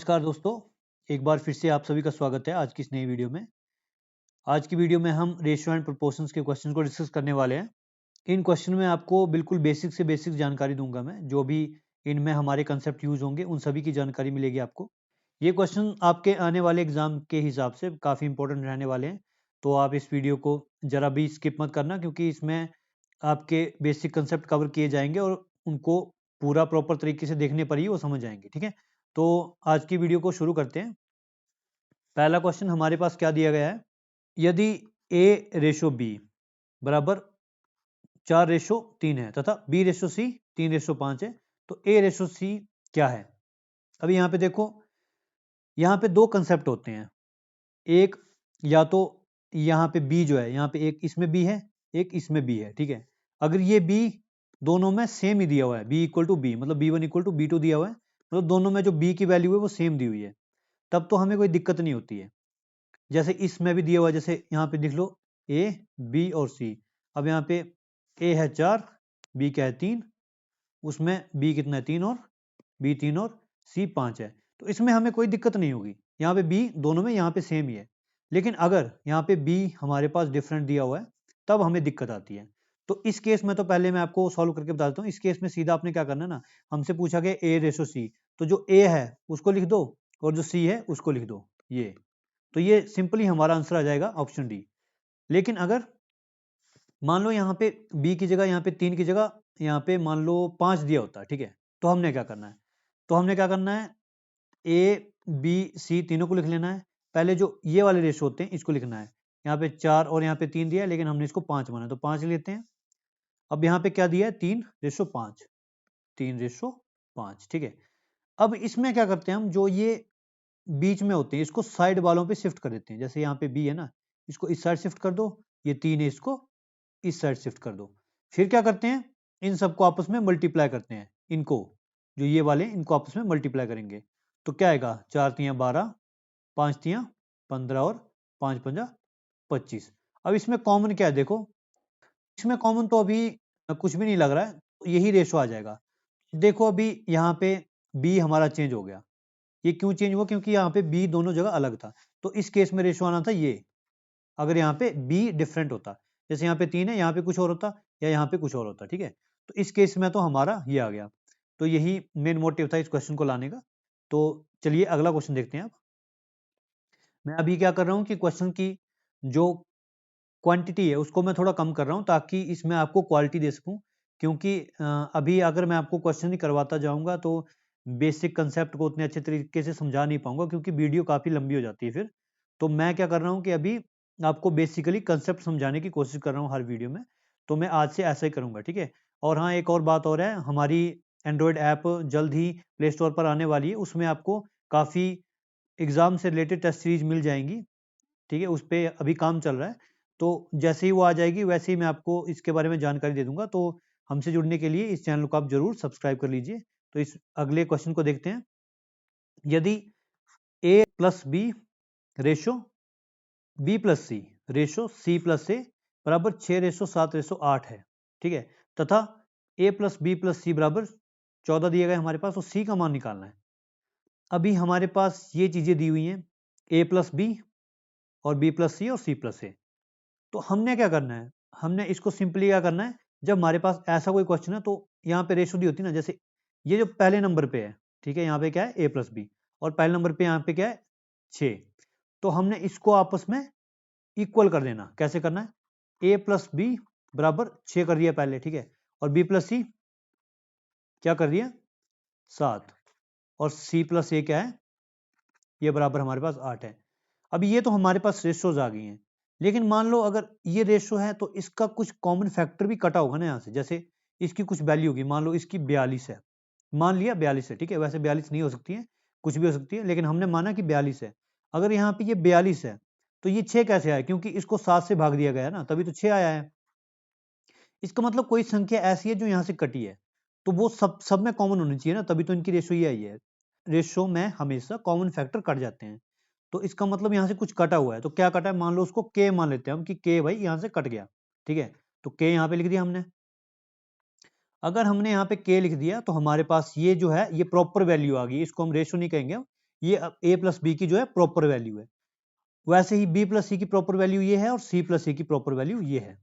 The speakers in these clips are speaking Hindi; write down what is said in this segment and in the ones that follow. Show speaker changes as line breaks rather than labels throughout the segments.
नमस्कार दोस्तों, एक बार फिर से आप सभी का स्वागत है आज की इस नई वीडियो में। आज की वीडियो में हम रेशियो एंड प्रोपोर्शंस के क्वेश्चन को डिस्कस करने वाले हैं। इन क्वेश्चन में आपको बिल्कुल बेसिक से बेसिक जानकारी दूंगा मैं, जो भी इनमें हमारे कंसेप्ट यूज होंगे उन सभी की जानकारी मिलेगी आपको। ये क्वेश्चन आपके आने वाले एग्जाम के हिसाब से काफ़ी इंपॉर्टेंट रहने वाले हैं, तो आप इस वीडियो को ज़रा भी स्किप मत करना, क्योंकि इसमें आपके बेसिक कंसेप्ट कवर किए जाएंगे और उनको पूरा प्रॉपर तरीके से देखने पर ही वो समझ आएंगे। ठीक है, तो आज की वीडियो को शुरू करते हैं। पहला क्वेश्चन हमारे पास क्या दिया गया है, यदि a रेशो b बराबर 4:3 है तथा b रेशो c 3:5 है, तो a रेशो c क्या है। अभी यहाँ पे देखो, यहाँ पे दो कंसेप्ट होते हैं। एक, या तो यहाँ पे b जो है, यहाँ पे एक इसमें b है, एक इसमें b है। ठीक है, अगर ये b दोनों में सेम ही दिया हुआ है, b इक्वल टू b, मतलब b1 इक्वल टू b2 दिया हुआ है, मतलब दोनों में जो b की वैल्यू है वो सेम दी हुई है, तब तो हमें कोई दिक्कत नहीं होती है। जैसे इसमें भी दिया हुआ है, जैसे यहाँ पे लिख लो a b और c। अब यहाँ पे a है 4, b क्या है 3, उसमें b कितना है 3 और b 3 और c 5 है, तो इसमें हमें कोई दिक्कत नहीं होगी। यहाँ पे b दोनों में यहाँ पे सेम ही है। लेकिन अगर यहाँ पे b हमारे पास डिफरेंट दिया हुआ है, तब हमें दिक्कत आती है। तो इस केस में तो पहले मैं आपको सॉल्व करके बता देता हूँ। इस केस में सीधा आपने क्या करना है ना, हमसे पूछा गया a रेशो c, तो जो a है उसको लिख दो और जो c है उसको लिख दो, ये। तो ये सिंपली हमारा आंसर आ जाएगा ऑप्शन डी। लेकिन अगर मान लो यहाँ पे b की जगह, यहाँ पे 3 की जगह, यहाँ पे मान लो 5 दिया होता है, ठीक है, तो हमने क्या करना है, a b c तीनों को लिख लेना है। पहले जो ये वाले रेशो होते हैं इसको लिखना है। यहाँ पे 4 और यहाँ पे 3 दिया है, लेकिन हमने इसको 5 माना, तो 5 लेते हैं। अब यहाँ पे क्या दिया है, 3:5, 3:5। ठीक है, अब इसमें क्या करते हैं हम, जो ये बीच में होते हैं इसको साइड वालों पे शिफ्ट कर देते हैं। जैसे यहाँ पे बी है ना, इसको इस साइड शिफ्ट कर दो, ये 3 है, इसको इस साइड शिफ्ट कर दो। फिर क्या करते हैं, इन सबको आपस में मल्टीप्लाई करते हैं। इनको, जो ये वाले, इनको आपस में मल्टीप्लाई करेंगे, तो क्या आएगा, 4 तियाँ 12, 5 तियाँ 15 और 5 पंजा 25। अब इसमें कॉमन क्या है देखो, इसमें कॉमन तो अभी कुछ भी नहीं लग रहा है, तो यही रेशो आ जाएगा। देखो अभी यहाँ पे बी हमारा चेंज हो गया। ये क्यों चेंज हुआ, क्योंकि यहाँ पे बी दोनों जगह अलग था, तो इस केस में रेशो आना था ये। अगर यहाँ पे बी डिफरेंट होता, जैसे यहाँ पे 3 है, यहाँ पे कुछ और होता, या यहाँ पे कुछ और होता। ठीक है, तो इस केस में तो हमारा ये आ गया। तो यही मेन मोटिव था इस क्वेश्चन को लाने का। तो चलिए अगला क्वेश्चन देखते हैं। अब मैं अभी क्या कर रहा हूँ कि क्वेश्चन की जो क्वांटिटी है उसको मैं थोड़ा कम कर रहा हूँ, ताकि इसमें आपको क्वालिटी दे सकूँ। क्योंकि अभी अगर मैं आपको क्वेश्चन ही करवाता जाऊँगा तो बेसिक कंसेप्ट को उतने अच्छे तरीके से समझा नहीं पाऊँगा, क्योंकि वीडियो काफ़ी लंबी हो जाती है फिर। तो मैं क्या कर रहा हूँ कि अभी आपको बेसिकली कंसेप्ट समझाने की कोशिश कर रहा हूँ हर वीडियो में। तो मैं आज से ऐसा ही करूँगा, ठीक है। और हाँ, एक और बात और है, हमारी एंड्रॉयड ऐप जल्द ही प्ले स्टोर पर आने वाली है। उसमें आपको काफ़ी एग्ज़ाम से रिलेटेड टेस्ट सीरीज मिल जाएंगी, ठीक है। उस पे अभी काम चल रहा है, तो जैसे ही वो आ जाएगी वैसे ही मैं आपको इसके बारे में जानकारी दे दूंगा। तो हमसे जुड़ने के लिए इस चैनल को आप जरूर सब्सक्राइब कर लीजिए। तो इस अगले क्वेश्चन को देखते हैं। यदि a plus b ratio b plus c ratio c plus a बराबर 6:7:8 है, ठीक है, तथा a plus b plus c बराबर 14 दिया गया हमारे पास, तो c का मान निकालना है। अभी हमारे पास ये चीजें दी हुई हैं, a प्लस बी और b प्लस सी और c प्लस ए। तो हमने क्या करना है, हमने इसको सिंपली क्या करना है, जब हमारे पास ऐसा कोई क्वेश्चन है तो यहाँ पे रेशो दी होती है ना, जैसे ये जो पहले नंबर पे है, ठीक है, यहाँ पे क्या है a प्लस बी, और पहले नंबर पे यहाँ पे क्या है 6। तो हमने इसको आपस में इक्वल कर देना। कैसे करना है, a प्लस बी बराबर 6 कर दिया पहले, ठीक है, और b प्लस सी क्या कर दिया 7, और c प्लस ए क्या है, ये बराबर हमारे पास 8 है। अब ये तो हमारे पास रेशोज आ गई हैं, लेकिन मान लो अगर ये रेशो है तो इसका कुछ कॉमन फैक्टर भी कटा होगा ना यहाँ से। जैसे इसकी कुछ वैल्यू होगी, मान लो इसकी 42 है, मान लिया 42 है, ठीक है, वैसे 42 नहीं हो सकती है, कुछ भी हो सकती है, लेकिन हमने माना कि 42 है। अगर यहाँ पे ये 42 है, तो ये 6 कैसे आया, क्योंकि इसको 7 से भाग दिया गया है ना, तभी तो 6 आया है। इसका मतलब कोई संख्या ऐसी है जो यहाँ से कटी है, तो वो सब में कॉमन होनी चाहिए ना, तभी तो इनकी रेशो ये आई है। रेशो में हमेशा कॉमन फैक्टर कट जाते हैं, तो इसका मतलब यहाँ से कुछ कटा हुआ है। तो क्या कटा है, मान लो उसको के मान लेते हैं हम कि के भाई यहाँ से कट गया, ठीक है, तो के यहाँ पे लिख दिया हमने। अगर हमने यहाँ पे के लिख दिया तो हमारे पास ये जो है ये प्रॉपर वैल्यू आ गई, इसको हम रेशो नहीं कहेंगे, ये a प्लस बी की जो है प्रॉपर वैल्यू है। वैसे ही b प्लस सी की प्रॉपर वैल्यू ये है और c प्लस सी की प्रॉपर वैल्यू ये है।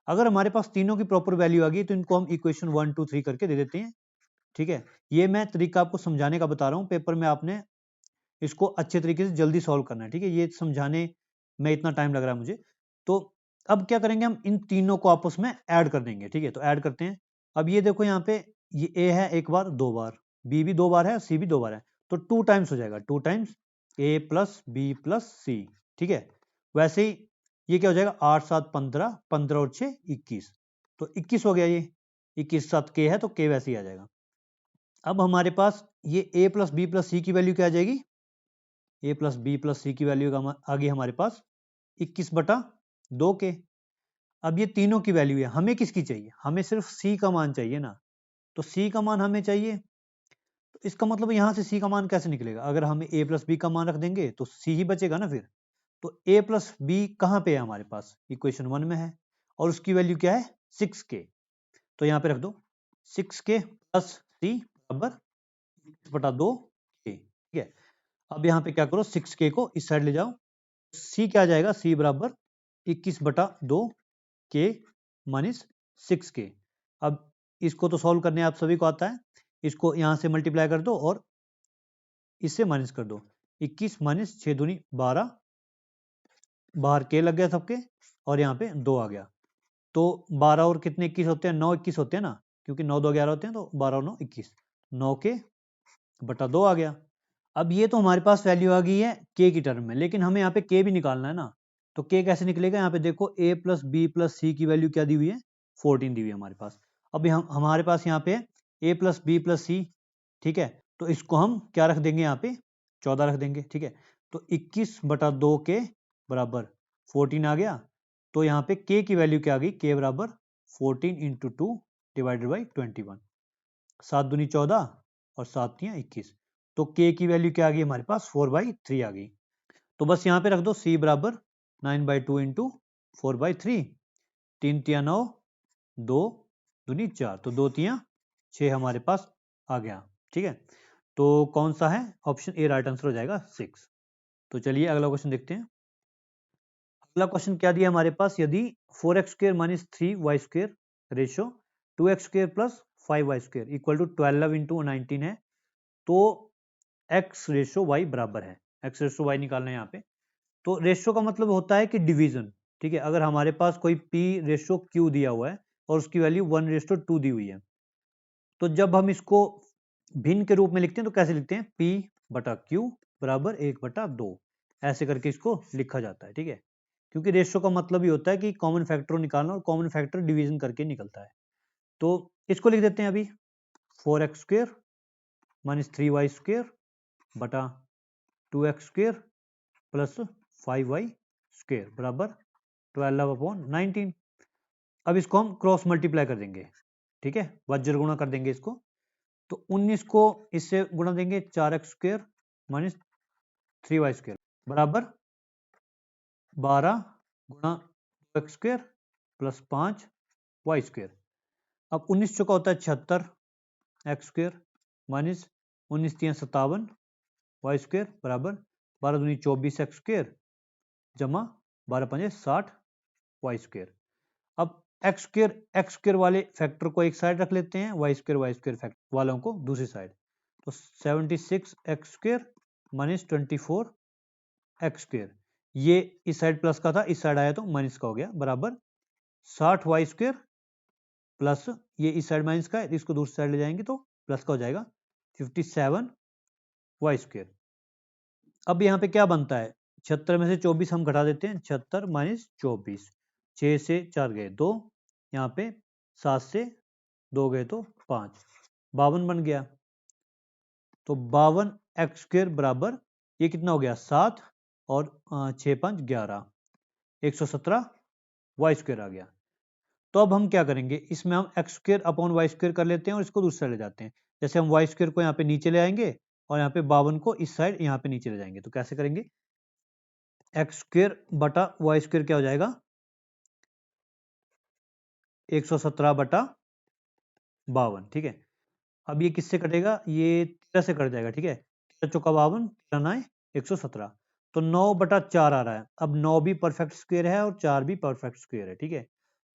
अगर हमारे पास तीनों की प्रॉपर वैल्यू आ गई तो इनको हम इक्वेशन 1 2 3 करके दे देते हैं। ठीक है, ये मैं तरीका आपको समझाने का बता रहा हूँ, पेपर में आपने इसको अच्छे तरीके से जल्दी सॉल्व करना है। ठीक है, ये समझाने में इतना टाइम लग रहा है मुझे। तो अब क्या करेंगे, हम इन तीनों को आपस में ऐड कर देंगे। ठीक है, तो ऐड करते हैं। अब ये देखो यहाँ पे ये a है एक बार, दो बार, b भी दो बार है, c भी दो बार है, तो 2 टाइम्स हो जाएगा, 2 times a plus b plus c. ठीक है, वैसे ही ये क्या हो जाएगा, 8 7 15, 15 और 6 21, तो 21 हो गया। ये 21 7 k है तो k वैसे ही आ जाएगा। अब हमारे पास ये a प्लस बी प्लस सी की वैल्यू क्या आ जाएगी, a प्लस बी प्लस सी की वैल्यू आ गई हमारे पास 21 बटा 2 के। अब ये तीनों की वैल्यू है, हमें किसकी चाहिए, हमें सिर्फ c का मान चाहिए ना, तो c का मान हमें चाहिए। तो इसका मतलब यहाँ से c का मान कैसे निकलेगा, अगर हम a प्लस बी का मान रख देंगे तो c ही बचेगा ना फिर। तो a प्लस बी कहाँ पे है हमारे पास, इक्वेशन 1 में है, और उसकी वैल्यू क्या है 6k। तो यहाँ पे रख दो 6k प्लस c बराबर बटा 2k। ठीक है, अब यहाँ पे क्या करो, 6k को इस साइड ले जाओ, c क्या आ जाएगा, c बराबर 21 बटा 2 k माइनस 6k। अब इसको तो सॉल्व करने आप सभी को आता है, इसको यहाँ से मल्टीप्लाई कर दो और इससे माइनस कर दो, 21 माइनस 6 दूनी 12, बाहर k लग गया सबके, और यहाँ पे 2 आ गया। तो 12 और कितने 21 होते हैं, 9 21 होते हैं ना, क्योंकि 9 2 11 होते हैं, तो 12 और 9 21, 9k बटा 2 आ गया। अब ये तो हमारे पास वैल्यू आ गई है k की टर्म में, लेकिन हमें यहाँ पे k भी निकालना है ना, तो k कैसे निकलेगा, यहाँ पे देखो a प्लस बी प्लस सी की वैल्यू क्या दी हुई है, 14 दी हुई है हमारे पास। अब हम हमारे पास यहाँ पे a plus b plus c, ठीक है, तो इसको हम क्या रख देंगे, यहाँ पे 14 रख देंगे। ठीक है, तो 21 बटा 2 के बराबर 14 आ गया। तो यहाँ पे k की वैल्यू क्या आ गई, k बराबर 14 इंटू 2 डिवाइडेड बाई 21, 7 दूनी 14 और 7 तियां 21, तो k की वैल्यू क्या आ गई हमारे पास, 4/3 आ गई। तो बस यहाँ पे रख दो c बराबर 9/2 इंटू 4/3, 3 तियां 9, 2 दूनी 4, तो 2 तियां 6 हमारे पास आ गया। ठीक है, तो कौन सा है, ऑप्शन ए राइट आंसर हो जाएगा 6। तो चलिए अगला क्वेश्चन देखते हैं। अगला क्वेश्चन क्या दिया हमारे पास, यदि 4x square minus 3y square ratio 2x square plus 5y square equal to 12 into 19 है, तो x रेशो y बराबर है, x रेशो y निकालना है यहाँ पे। तो रेशो का मतलब होता है कि डिवीजन। ठीक है, अगर हमारे पास कोई p रेशो q दिया हुआ है और उसकी वैल्यू 1:2 दी हुई है, तो जब हम इसको भिन्न के रूप में लिखते हैं तो कैसे लिखते हैं, p बटा q बराबर 1/2, ऐसे करके इसको लिखा जाता है। ठीक है, क्योंकि रेशो का मतलब ही होता है कि कॉमन फैक्टर निकालना, और कॉमन फैक्टर डिवीजन करके निकलता है। तो इसको लिख देते हैं अभी, 4x square minus 3y square बटा 2x square plus 5y square बराबर 12/19। अब इसको हम क्रॉस मल्टीप्लाई कर देंगे। ठीक है, वज्र गुणा कर देंगे इसको, तो 19 को इससे गुणा देंगे, 4x square minus 3y square बराबर 12 गुणा 2x square plus 5y square. अब 19 चौका होता है 76 एक्स स्क्र माइनस 19 तियां 57 वाई स्क्र बराबर 12 दूनी 24 एक्स स्क्र जमा 12 पंजे 60 वाई स्क्र। अब एक्स स्क्र वाले फैक्टर को एक साइड रख लेते हैं, वाई स्क्र फैक्टर वालों को दूसरी साइड, तो 76 x square minus 24 x square, ये इस साइड प्लस का था, इस साइड आया तो माइनस का हो गया, बराबर 60 वाई स्क्र प्लस ये इस साइड माइनस का है, इसको दूसरी साइड ले जाएंगे तो प्लस का हो जाएगा 57 वाई स्क्र। अब यहाँ पे क्या बनता है, 76 में से 24 हम घटा देते हैं, 76 माइनस 24, 6 से 4 गए 2, यहाँ पे 7 से 2 गए तो 5, 52 बन गया। तो 52 एक्स स्क्र बराबर ये कितना हो गया 7 और 6 5 11, 117 वाई स्क्र आ गया। तो अब हम क्या करेंगे, इसमें हम x square upon y square कर लेते हैं और इसको दूसरी साइड ले जाते हैं। जैसे हम वाई स्क्र को यहाँ पे नीचे ले आएंगे और यहाँ पे 52 को इस साइड यहाँ पे नीचे ले जाएंगे, तो कैसे करेंगे, एक्स स्क्र बटा वाई स्क्र क्या हो जाएगा 117 बटा 52। ठीक है, अब ये किससे कटेगा, ये 13 से कट जाएगा। ठीक है, चौका 52, 13 117, तो 9/4 आ रहा है। अब 9 भी परफेक्ट स्क्वायर है और 4 भी परफेक्ट स्क्वायर है, ठीक है।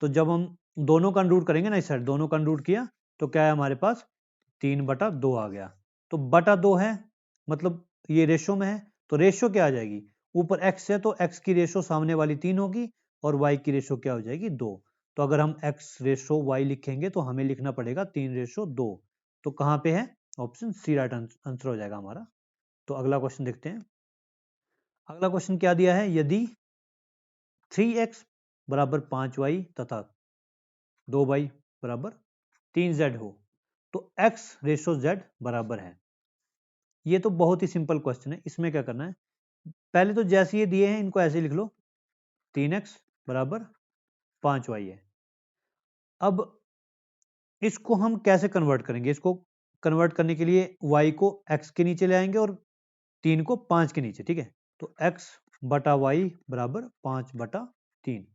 तो जब हम दोनों का अंडर करेंगे ना, इस साइड दोनों का अंडर किया तो क्या है हमारे पास 3/2 आ गया। तो बटा 2 है, मतलब ये रेशो में है, तो रेशो क्या आ जाएगी, ऊपर x है तो x की रेशो सामने वाली 3 होगी और y की रेशो क्या हो जाएगी 2। तो अगर हम x रेशो y लिखेंगे तो हमें लिखना पड़ेगा 3/2। तो कहाँ पे है, ऑप्शन सी राइट आंसर हो जाएगा हमारा। तो अगला क्वेश्चन देखते हैं। अगला क्वेश्चन क्या दिया है, यदि 3x बराबर 5y तथा 2y बराबर 3z हो तो x रेशो z बराबर है। ये तो बहुत ही सिंपल क्वेश्चन है। इसमें क्या करना है, पहले तो जैसे ये दिए हैं इनको ऐसे लिख लो, 3x बराबर 5y है। अब इसको हम कैसे कन्वर्ट करेंगे, इसको कन्वर्ट करने के लिए y को x के नीचे ले आएंगे और 3 को 5 के नीचे, ठीक है। तो x बटा y बराबर 5/3।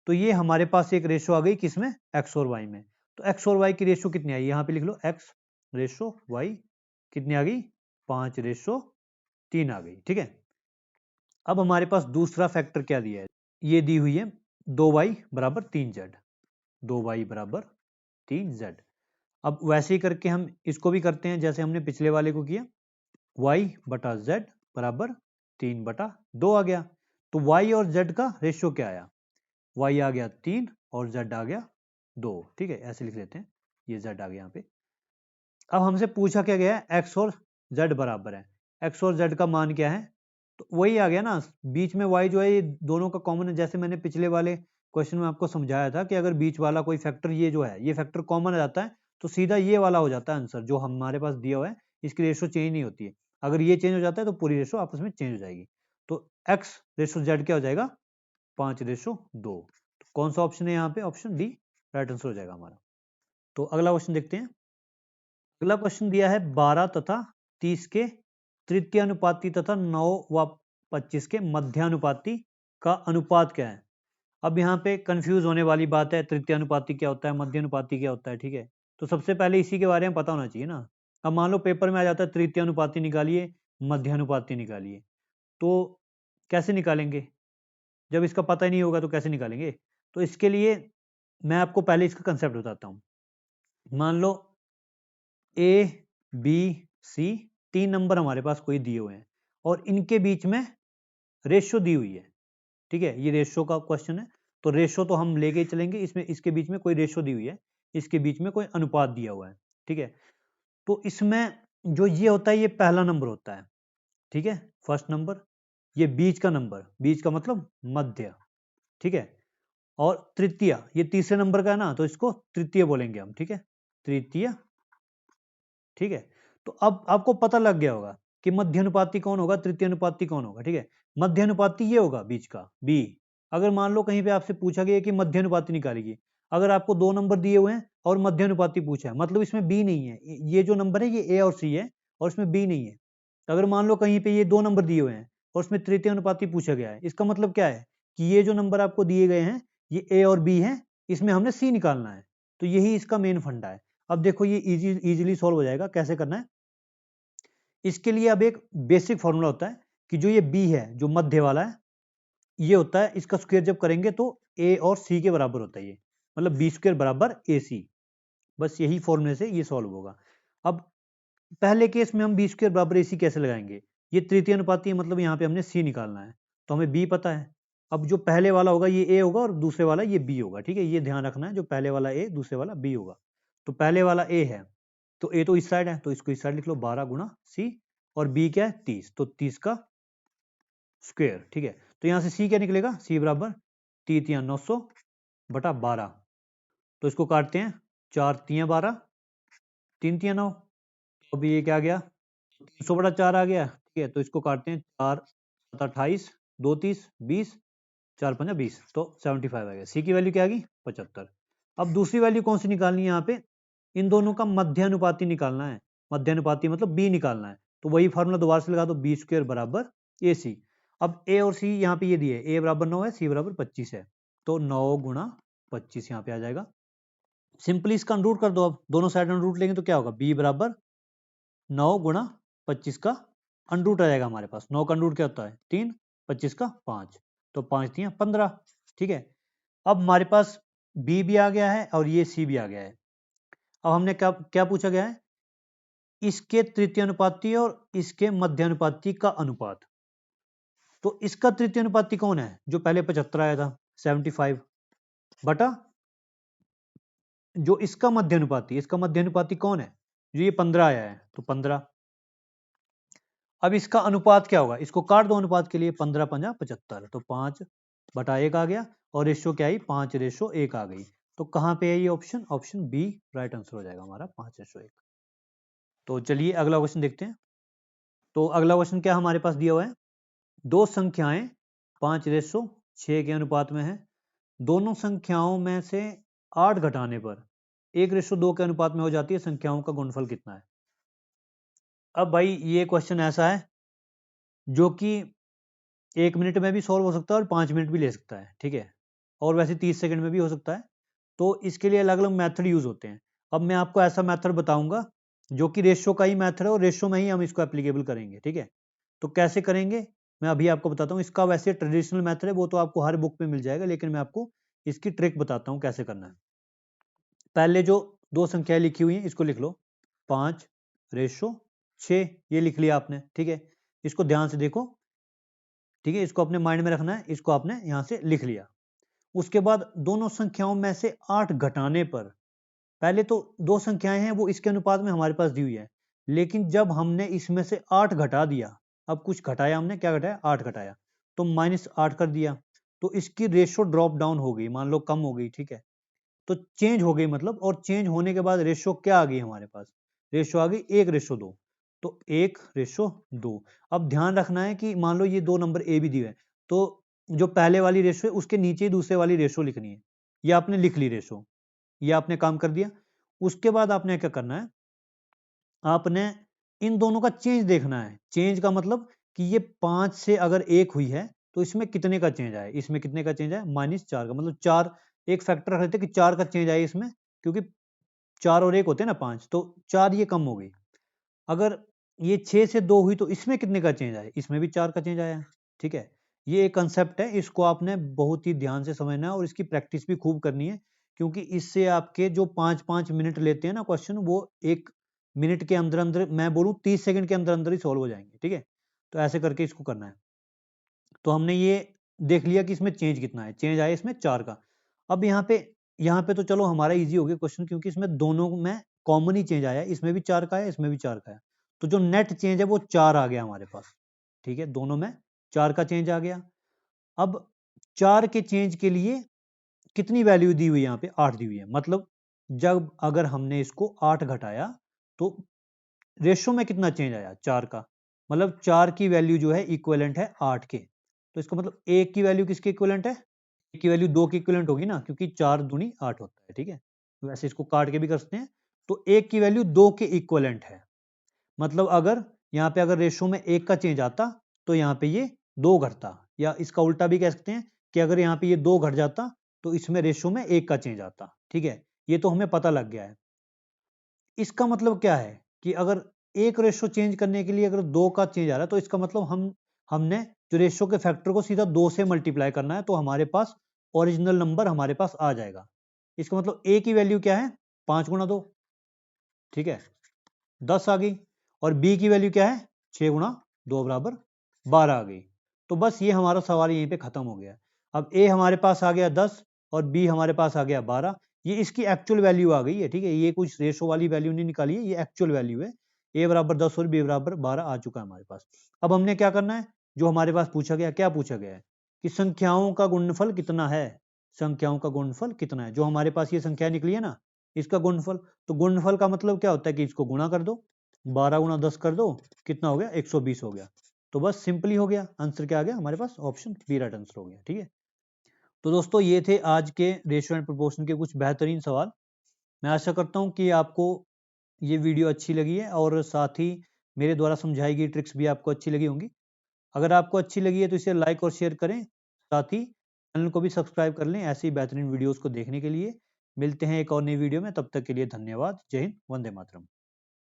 तो ये हमारे पास एक रेशो आ गई किसमें, x और y में। तो x और y की रेशो कितनी आई, यहाँ पे लिख लो x रेशो y कितनी आ गई, 5/3 आ गई, ठीक है। अब हमारे पास दूसरा फैक्टर क्या दिया है, ये दी हुई है 2y बराबर 3z, 2y बराबर 3z। अब वैसे ही करके हम इसको भी करते हैं जैसे हमने पिछले वाले को किया, y/z बराबर 3/2 आ गया। तो y और z का रेशियो क्या आया, y आ गया 3 और z आ गया 2, ठीक है, ऐसे लिख लेते हैं, ये z आ गया यहाँ पे। अब हमसे पूछा क्या गया है, x और z बराबर है, x और z का मान क्या है, तो वही आ गया ना, बीच में y जो है ये दोनों का कॉमन है। जैसे मैंने पिछले वाले क्वेश्चन में आपको समझाया था कि अगर बीच वाला कोई फैक्टर ये जो है ये फैक्टर कॉमन आ जाता है तो सीधा ये वाला हो जाता है आंसर जो हमारे पास दिया हुआ है, इसकी रेशो चेंज नहीं होती है। अगर ये चेंज हो जाता है तो पूरी रेशो आपस में चेंज हो जाएगी। तो x रेशो z क्या हो जाएगा, 5/2। तो कौन सा ऑप्शन है यहाँ पे, ऑप्शन डी राइट आंसर हो जाएगा हमारा। तो अगला क्वेश्चन देखते हैं। अगला क्वेश्चन दिया है 12 तथा 30 के तृतीयानुपाती तथा 9 व 25 के मध्यानुपाती का अनुपात क्या है। अब यहाँ पे कंफ्यूज होने वाली बात है, तृतीयानुपाती क्या होता है, मध्यानुपाती क्या होता है, ठीक है। तो सबसे पहले इसी के बारे में पता होना चाहिए ना। अब मान लो पेपर में आ जाता है तृतीयानुपाती निकालिए, मध्यानुपाती निकालिए, तो कैसे निकालेंगे, जब इसका पता ही नहीं होगा तो कैसे निकालेंगे। तो इसके लिए मैं आपको पहले इसका कंसेप्ट बताता हूँ। मान लो ए बी सी 3 नंबर हमारे पास कोई दिए हुए हैं और इनके बीच में रेशो दी हुई है, ठीक है, ये रेशो का क्वेश्चन है। तो रेशो तो हम लेके ही चलेंगे, इसमें इसके बीच में कोई रेशो दी हुई है, इसके बीच में कोई अनुपात दिया हुआ है, ठीक है। तो इसमें जो ये होता है ये पहला नंबर होता है, ठीक है, फर्स्ट नंबर। ये बीच का नंबर, बीच का मतलब मध्य, ठीक है। और तृतीय ये तीसरे नंबर का है ना, तो इसको तृतीय बोलेंगे हम, ठीक है, तृतीय, ठीक है। तो अब आपको पता लग गया होगा कि मध्यानुपाती कौन होगा, तृतीय अनुपाती कौन होगा, ठीक है। मध्यानुपाती ये होगा बीच का बी। अगर मान लो कहीं पे आपसे पूछा गया कि मध्यानुपाती निकालिए, अगर आपको 2 नंबर दिए हुए हैं और मध्यानुपाती पूछा है, मतलब इसमें बी नहीं है, ये जो नंबर है ये ए और सी है और इसमें बी नहीं है। अगर मान लो कहीं पे ये 2 नंबर दिए हुए हैं और उसमें तृतीय अनुपाती पूछा गया है, इसका मतलब क्या है कि ये जो नंबर आपको दिए गए हैं ये ए और बी है, इसमें हमने सी निकालना है। तो यही इसका मेन फंडा है। अब देखो ये इजीली सॉल्व हो जाएगा, कैसे करना है। इसके लिए अब एक बेसिक फॉर्मूला होता है कि जो ये बी है जो मध्य वाला है ये होता है, इसका स्क्वायर जब करेंगे तो ए और सी के बराबर होता है, ये मतलब बी स्क्वायर बराबर ए सी। बस यही फॉर्मूले से ये सॉल्व होगा। अब पहले केस में हम बी स्क्वायर बराबर ए सी कैसे लगाएंगे, ये तृतीय अनुपाती है, मतलब यहाँ पे हमने सी निकालना है, तो हमें बी पता है। अब जो पहले वाला होगा ये ए होगा और दूसरे वाला ये बी होगा, ठीक है, ये ध्यान रखना है, जो पहले वाला ए दूसरे वाला बी होगा। तो पहले वाला ए है तो ए तो इस साइड है, तो इसको इस साइड लिख लो, 12 गुना सी, और बी क्या है 30, तो 30 का स्क्वायर, ठीक है। तो यहाँ से सी क्या निकलेगा, सी बराबर 3×900/12। तो इसको काटते हैं, 4×3=12, 3×3=9, तो अभी ये क्या आ गया, 300/4 आ गया, ठीक है। तो इसको काटते हैं, 4×7=28, 2×30 20, 4×5=20, तो 75 आ गया। सी की वैल्यू क्या आ गई, 75। अब दूसरी वैल्यू कौन सी निकालनी है, यहाँ पे इन दोनों का मध्यानुपाती निकालना है, मध्यानुपाती मतलब बी निकालना है। तो वही फार्मूला दोबारा से लगा दो, बी स्क्वायर बराबर ए सी। अब ए और सी यहाँ पे ये दिए, ए बराबर 9 है, सी बराबर 25 है, तो 9×25 यहाँ पे आ जाएगा। सिंपली इसका रूट कर दो, अब दोनों साइड रूट लेंगे तो क्या होगा, बी बराबर 9×25 का अंडर रूट आ जाएगा हमारे पास। 9 का अंडर रूट क्या होता है 3, 25 का 5, तो 5 3 15। ठीक है, अब हमारे पास बी भी आ गया है और ये सी भी आ गया है। अब हमने क्या क्या पूछा गया है, इसके तृतीय अनुपाती और इसके मध्य अनुपाती का अनुपात। तो इसका तृतीय अनुपाती कौन है, जो पहले 75 आया था 75 बटा जो इसका मध्य अनुपाती, इसका मध्य अनुपाती कौन है, जो ये 15 आया है तो 15। अब इसका अनुपात क्या होगा, इसको काट दो अनुपात के लिए, 15 पंजा 75, तो 5 बटा 1 आ गया और रेशो क्या आई 5:1 आ गई। तो कहां पे है ये option, option B right answer हो जाएगा हमारा 5:1। तो चलिए अगला क्वेश्चन देखते हैं। तो अगला क्वेश्चन क्या हमारे पास दिया हुआ है, दो संख्याएं 5:6 के अनुपात में है, दोनों संख्याओं में से 8 घटाने पर 1:2 के अनुपात में हो जाती है, संख्याओं का गुणनफल कितना है। अब भाई ये क्वेश्चन ऐसा है जो कि 1 मिनट में भी सॉल्व हो सकता है और 5 मिनट भी ले सकता है, ठीक है, और वैसे 30 सेकंड में भी हो सकता है। तो इसके लिए अलग अलग मेथड यूज होते हैं। अब मैं आपको ऐसा मेथड बताऊंगा जो कि रेशो का ही मेथड है और रेशो में ही हम इसको एप्लीकेबल करेंगे, ठीक है। तो कैसे करेंगे मैं अभी आपको बताता हूँ। इसका वैसे ट्रेडिशनल मेथड है, वो तो आपको हर बुक में मिल जाएगा, लेकिन मैं आपको इसकी ट्रिक बताता हूँ कैसे करना है। पहले जो दो संख्याएं लिखी हुई हैं इसको लिख लो, 5:6 ये लिख लिया आपने, ठीक है। इसको ध्यान से देखो, ठीक है, इसको अपने माइंड में रखना है, इसको आपने यहां से लिख लिया। उसके बाद दोनों संख्याओं में से 8 घटाने पर, पहले तो दो संख्याएं हैं वो इसके अनुपात में हमारे पास दी हुई है, लेकिन जब हमने इसमें से 8 घटा दिया, अब कुछ घटाया हमने, क्या घटाया 8 घटाया, तो -8 कर दिया, तो इसकी रेशो ड्रॉप डाउन हो गई, मान लो कम हो गई, ठीक है, तो चेंज हो गई मतलब, और चेंज होने के बाद रेशो क्या आ गई हमारे पास, रेशो आ गई 1:2, तो 1:2। अब ध्यान रखना है कि मान लो ये दो नंबर ए भी दिए हैं, तो जो पहले वाली रेशो है उसके नीचे ही दूसरे वाली रेशो लिखनी है, ये आपने लिख ली रेशो, ये आपने काम कर दिया। उसके बाद आपने क्या करना है, आपने इन दोनों का चेंज देखना है। चेंज का मतलब कि ये 5 से अगर 1 हुई है तो इसमें कितने का चेंज आया, इसमें कितने का चेंज आया -4 का, मतलब 4 एक फैक्टर रख लेते कि 4 का चेंज आया इसमें, क्योंकि 4 और 1 होते हैं ना 5, तो 4 ये कम हो गई। अगर ये 6 से 2 हुई तो इसमें कितने का चेंज आया, इसमें भी 4 का चेंज आया, ठीक है। ये एक कंसेप्ट है, इसको आपने बहुत ही ध्यान से समझना है और इसकी प्रैक्टिस भी खूब करनी है, क्योंकि इससे आपके जो 5-5 मिनट लेते हैं ना क्वेश्चन, वो 1 मिनट के अंदर अंदर, मैं बोलूँ 30 सेकंड के अंदर अंदर ही सॉल्व हो जाएंगे, ठीक है। तो ऐसे करके इसको करना है। तो हमने ये देख लिया कि इसमें चेंज कितना है, चेंज आया इसमें 4 का। अब यहाँ पे तो चलो हमारा इजी हो गया क्वेश्चन, क्योंकि इसमें दोनों में कॉमन ही चेंज आया, इसमें भी 4 का है, इसमें भी 4 का है, तो जो नेट चेंज है वो 4 आ गया हमारे पास, ठीक है, दोनों में 4 का चेंज आ गया। अब 4 के चेंज के लिए कितनी वैल्यू दी हुई है, यहाँ पे 8 दी हुई है, मतलब जब अगर हमने इसको 8 घटाया तो रेशो में कितना चेंज आया 4 का, मतलब 4 की वैल्यू जो है इक्विवेलेंट है 8 के, तो इसका मतलब 1 की वैल्यू किसके इक्विवेलेंट है, 1 की वैल्यू 2 की इक्विवेलेंट होगी ना, क्योंकि 4 दूनी 8 होता है, ठीक है। वैसे इसको काट के भी कर सकते हैं, तो 1 की वैल्यू 2 के इक्विवेलेंट है, मतलब अगर यहाँ पे अगर रेशो में 1 का चेंज आता तो यहाँ पे ये 2 घटता, या इसका उल्टा भी कह सकते हैं कि अगर यहाँ पे ये 2 घट जाता तो इसमें रेशो में 1 का चेंज आता, ठीक है। ये तो हमें पता लग गया है। इसका मतलब क्या है कि अगर एक रेशो चेंज करने के लिए अगर 2 का चेंज आ रहा है, तो इसका मतलब हमने जो रेशो के फैक्टर को सीधा 2 से मल्टीप्लाई करना है, तो हमारे पास ओरिजिनल नंबर हमारे पास आ जाएगा। इसका मतलब ए की वैल्यू क्या है 5 गुणा 2, ठीक है, 10 आ गई, और बी की वैल्यू क्या है 6 गुणा 2 बराबर 12 आ गई। तो बस ये हमारा सवाल यहीं पे खत्म हो गया। अब ए हमारे पास आ गया 10 और बी हमारे पास आ गया 12, ये इसकी एक्चुअल वैल्यू आ गई है, ठीक है, ये कुछ रेशो वाली वैल्यू नहीं निकाली है, ये एक्चुअल वैल्यू है। ए बराबर 10 और बी बराबर 12 आ चुका है हमारे पास। अब हमने क्या करना है, जो हमारे पास पूछा गया, क्या पूछा गया है कि संख्याओं का गुणनफल कितना है, संख्याओं का गुणनफल कितना है, जो हमारे पास ये संख्या निकली है ना, इसका गुणनफल। तो गुणनफल का मतलब क्या होता है कि इसको गुणा कर दो, 12 गुणा 10 कर दो, कितना हो गया 120 हो गया। तो बस सिंपली हो गया, आंसर क्या आ गया हमारे पास, ऑप्शन बी राइट आंसर हो गया, ठीक है। तो दोस्तों ये थे आज के रेशियो एंड प्रोपोर्शन के कुछ बेहतरीन सवाल। मैं आशा करता हूँ कि आपको ये वीडियो अच्छी लगी है और साथ ही मेरे द्वारा समझाई गई ट्रिक्स भी आपको अच्छी लगी होंगी। अगर आपको अच्छी लगी है तो इसे लाइक और शेयर करें, साथ ही चैनल को भी सब्सक्राइब कर लें ऐसी बेहतरीन वीडियोस को देखने के लिए। मिलते हैं एक और नई वीडियो में, तब तक के लिए धन्यवाद। जय हिंद, वंदे मातरम।